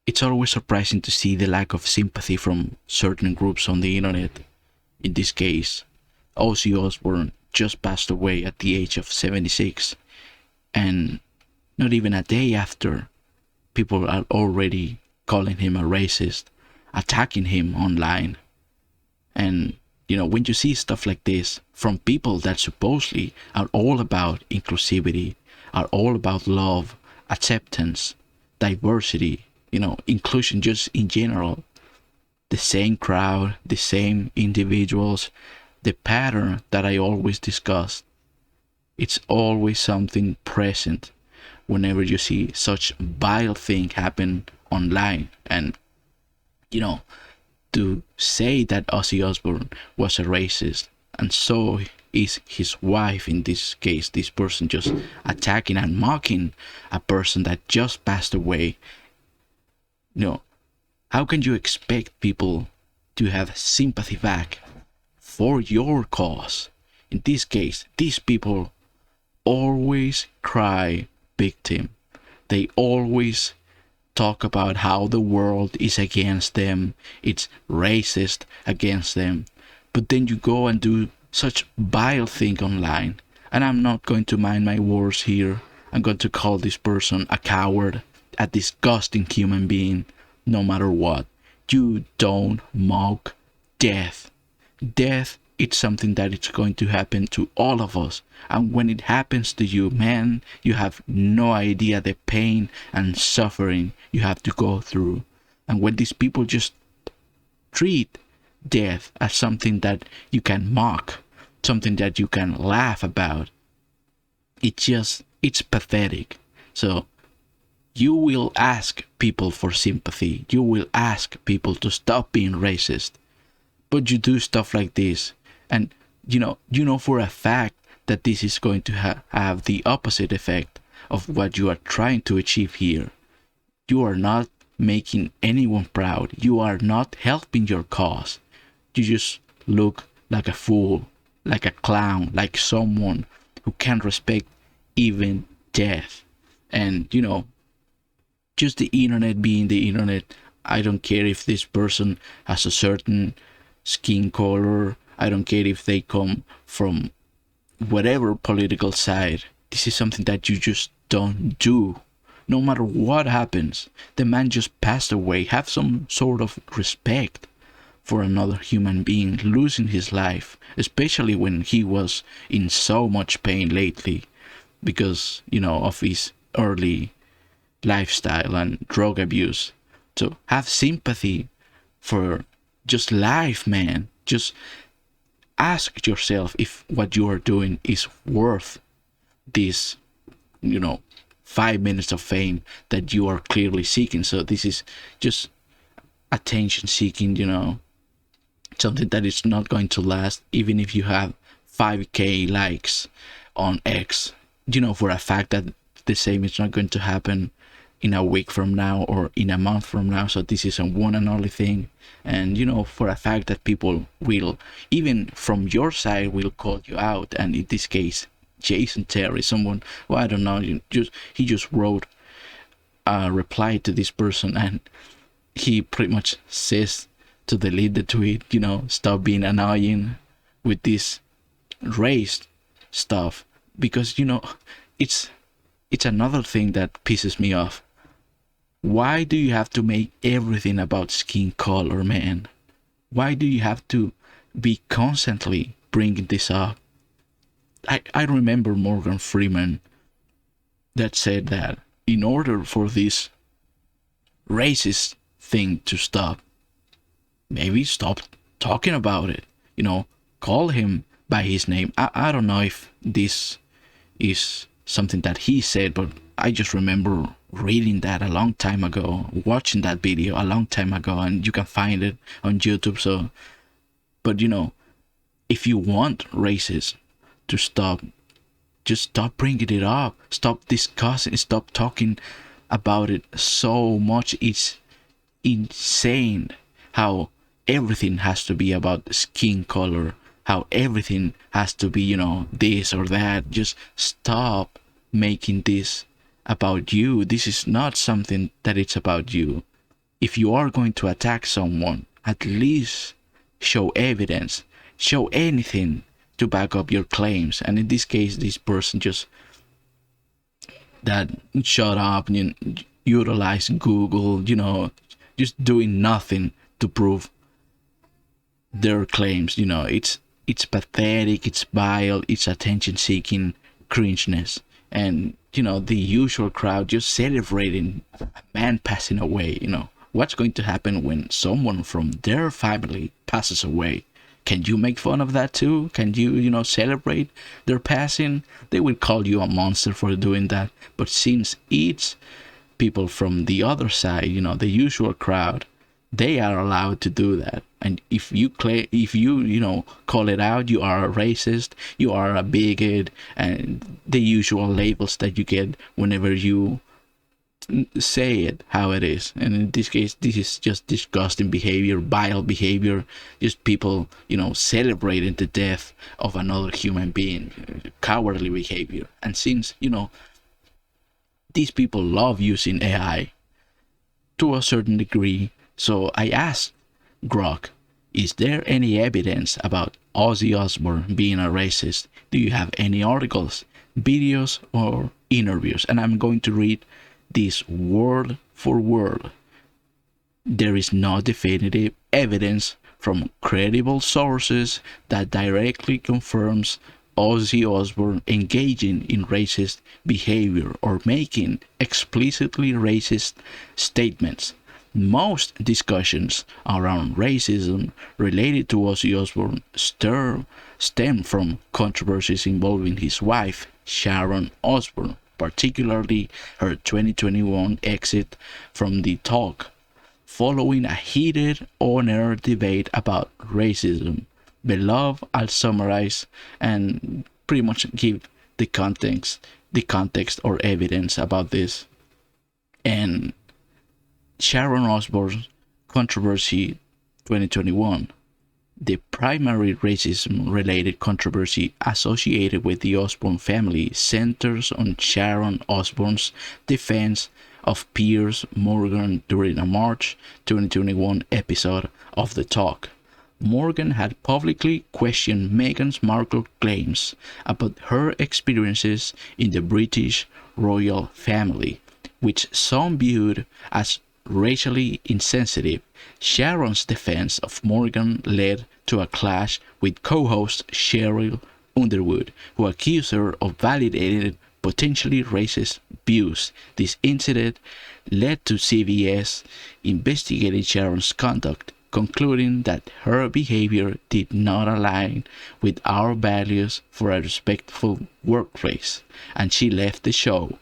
it's always surprising to see the lack of sympathy from certain groups on the internet. In this case, Ozzy Osbourne just passed away at the age of 76, and not even a day after, people are already calling him a racist, attacking him online. And when you see stuff like this from people that supposedly are all about inclusivity, are all about love, acceptance, diversity, inclusion just in general, the same crowd, the same individuals, the pattern that I always discuss, it's always something present whenever you see such vile thing happen online. And to say that Ozzy Osbourne was a racist, and so is his wife in this case, this person just attacking and mocking a person that just passed away. How can you expect people to have sympathy back for your cause? In this case, these people always cry victim. They always talk about how the world is against them, it's racist against them. But then you go and do such vile thing online. And I'm not going to mind my words here. I'm going to call this person a coward, a disgusting human being, no matter what. You don't mock death. Death, it's something that it's going to happen to all of us. And when it happens to you, man, you have no idea the pain and suffering you have to go through. And when these people just treat death as something that you can mock, something that you can laugh about, it's pathetic. So you will ask people for sympathy. You will ask people to stop being racist. But you do stuff like this, and you know for a fact that this is going to have the opposite effect of what you are trying to achieve here. You are not making anyone proud. You are not helping your cause. You just look like a fool, like a clown, like someone who can't respect even death. And just the internet being the internet. I don't care if this person has a certain skin color. I don't care if they come from whatever political side. This is something that you just don't do. No matter what happens, the man just passed away. Have some sort of respect for another human being losing his life, especially when he was in so much pain lately because, of his early lifestyle and drug abuse. So have sympathy for just life, man. Just ask yourself if what you are doing is worth this, 5 minutes of fame that you are clearly seeking. So this is just attention seeking, something that is not going to last, even if you have 5k likes on X. For a fact that the same is not going to happen in a week from now or in a month from now. So this is a one and only thing. And for a fact that people will, even from your side, will call you out. And in this case, Jason Terry, someone, well, I don't know, he just wrote a reply to this person, and he pretty much says to delete the tweet, stop being annoying with this race stuff, because it's another thing that pisses me off. Why do you have to make everything about skin color, man? Why do you have to be constantly bringing this up? I remember Morgan Freeman that said that in order for this racist thing to stop, maybe stop talking about it. Call him by his name. I don't know if this is something that he said, but I just remember reading that a long time ago, watching that video a long time ago, and you can find it on YouTube. So, but if you want racism to stop, just stop bringing it up. Stop discussing. Stop talking about it so much. It's insane how everything has to be about skin color. How everything has to be, this or that. Just stop making this about you. This is not something that it's about you. if you are going to attack someone, at least show evidence, show anything to back up your claims. And in this case, this person just that shut up and utilize Google, just doing nothing to prove their claims. It's pathetic, it's vile, it's attention seeking cringeness. And the usual crowd just celebrating a man passing away. What's going to happen when someone from their family passes away? Can you make fun of that too? Can you celebrate their passing? They will call you a monster for doing that. But since it's people from the other side, the usual crowd, they are allowed to do that. And if you call it out, you are a racist, you are a bigot, and the usual labels that you get whenever you say it how it is. And in this case, this is just disgusting behavior, vile behavior, just people celebrating the death of another human being, cowardly behavior. And since these people love using AI to a certain degree, so I asked Grok, is there any evidence about Ozzy Osbourne being a racist? Do you have any articles, videos, or interviews? And I'm going to read this word for word. There is no definitive evidence from credible sources that directly confirms Ozzy Osbourne engaging in racist behavior or making explicitly racist statements. Most discussions around racism related to Ozzy Osbourne stem from controversies involving his wife, Sharon Osbourne, particularly her 2021 exit from the talk, following a heated on-air debate about racism. Below, I'll summarize and pretty much give the context or evidence about this. And Sharon Osbourne's controversy 2021. The primary racism-related controversy associated with the Osbourne family centers on Sharon Osbourne's defense of Piers Morgan during a March 2021 episode of The Talk. Morgan had publicly questioned Meghan Markle's claims about her experiences in the British royal family, which some viewed as racially insensitive. Sharon's defense of Morgan led to a clash with co-host Cheryl Underwood, who accused her of validating potentially racist views. This incident led to CBS investigating Sharon's conduct, concluding that her behavior did not align with our values for a respectful workplace, and she left the show.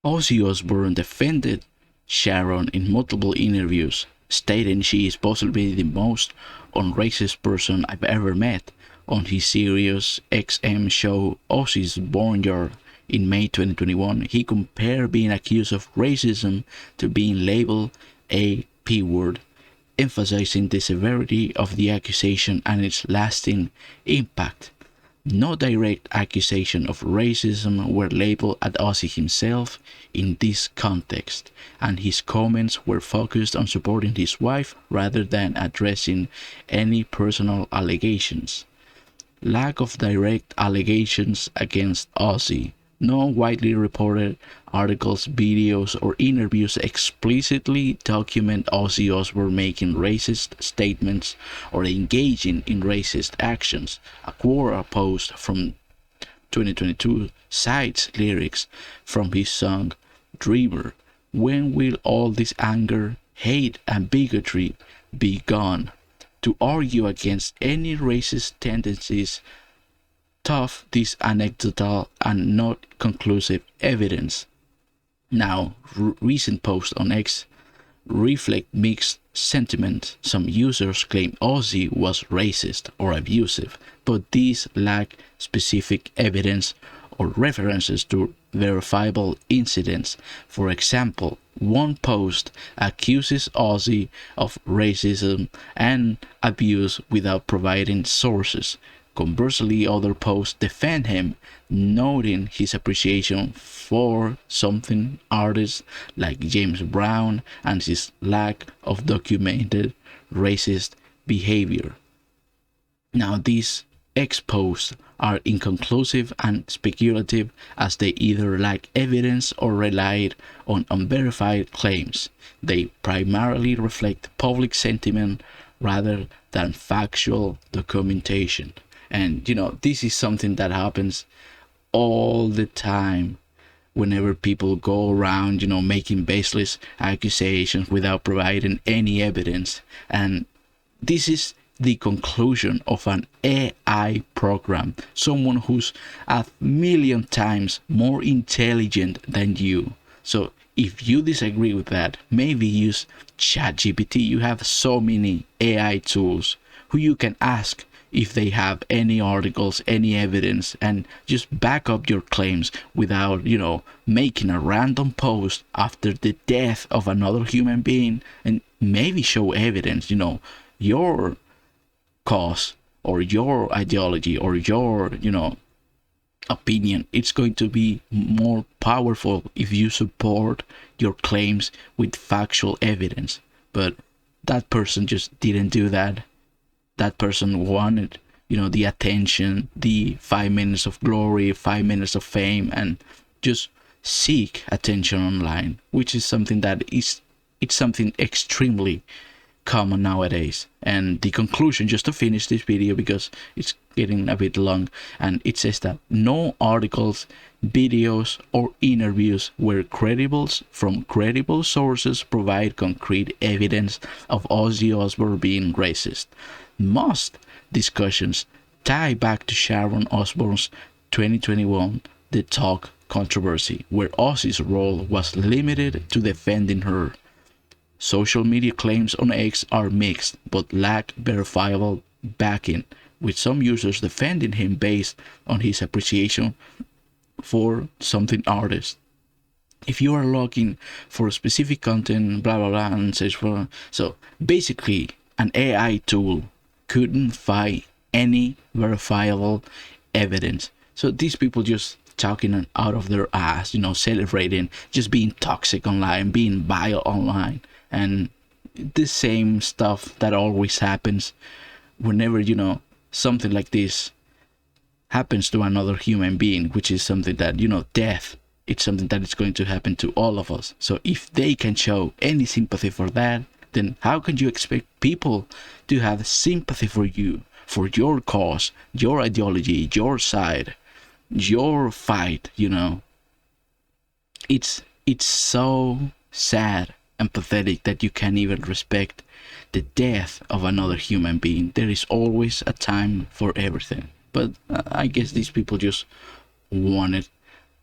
Ozzy Osbourne defended Sharon in multiple interviews, stating she is possibly the most unracist person I've ever met. On his Sirius XM show Ozzy's Boneyard in May 2021, he compared being accused of racism to being labeled a P-word, emphasizing the severity of the accusation and its lasting impact. No direct accusation of racism were labeled at Ozzy himself in this context, and his comments were focused on supporting his wife rather than addressing any personal allegations. Lack of direct allegations against Ozzy. No widely reported articles, videos, or interviews explicitly document Ozzy Osbourne making racist statements or engaging in racist actions. A Quora post from 2022 cites lyrics from his song Dreamer. When will all this anger, hate, and bigotry be gone? To argue against any racist tendencies tough this anecdotal and not conclusive evidence. Now, recent posts on X reflect mixed sentiment. Some users claim Ozzy was racist or abusive, but these lack specific evidence or references to verifiable incidents. For example, one post accuses Ozzy of racism and abuse without providing sources. Conversely, other posts defend him, noting his appreciation for something artists like James Brown and his lack of documented racist behavior. Now, these ex-posts are inconclusive and speculative, as they either lack evidence or relied on unverified claims. They primarily reflect public sentiment rather than factual documentation. And this is something that happens all the time whenever people go around, making baseless accusations without providing any evidence. And this is the conclusion of an AI program, someone who's a million times more intelligent than you. So if you disagree with that, maybe use ChatGPT. You have so many AI tools who you can ask if they have any articles, any evidence, and just back up your claims without, making a random post after the death of another human being, and maybe show evidence, your cause or your ideology or your, opinion. It's going to be more powerful if you support your claims with factual evidence. But that person just didn't do that. That person wanted, the attention, the 5 minutes of glory, 5 minutes of fame, and just seek attention online, which is something it's something extremely common nowadays. And the conclusion, just to finish this video because it's getting a bit long, and it says that no articles, videos, or interviews where from credible sources provide concrete evidence of Ozzy Osbourne being racist. Most discussions tie back to Sharon Osbourne's 2021 The Talk controversy, where Ozzy's role was limited to defending her. Social media claims on X are mixed but lack verifiable backing, with some users defending him based on his appreciation for something artist. If you are looking for specific content, blah blah blah, and search for, so basically an AI tool couldn't find any verifiable evidence. So these people just talking out of their ass, celebrating, just being toxic online, being vile online, and the same stuff that always happens whenever, something like this happens to another human being, which is something that, death, it's something that is going to happen to all of us. So if they can show any sympathy for that, then how can you expect people to have sympathy for you, for your cause, your ideology, your side, your fight? It's so sad and pathetic that you can't even respect the death of another human being. There is always a time for everything. But I guess these people just wanted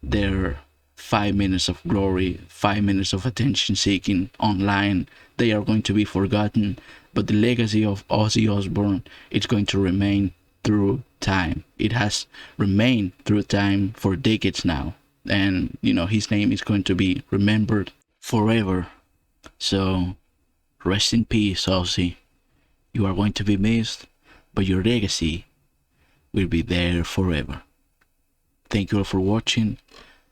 their 5 minutes of glory, 5 minutes of attention seeking online. They are going to be forgotten, but the legacy of Ozzy Osbourne is going to remain through time. It has remained through time for decades now, and his name is going to be remembered forever. So rest in peace, Ozzy. You are going to be missed, but your legacy will be there forever. Thank you all for watching.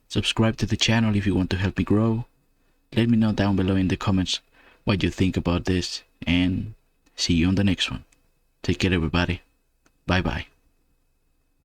Subscribe to the channel if you want to help me grow. Let me know down below in the comments what you think about this, and see you on the next one. Take care, everybody. Bye bye.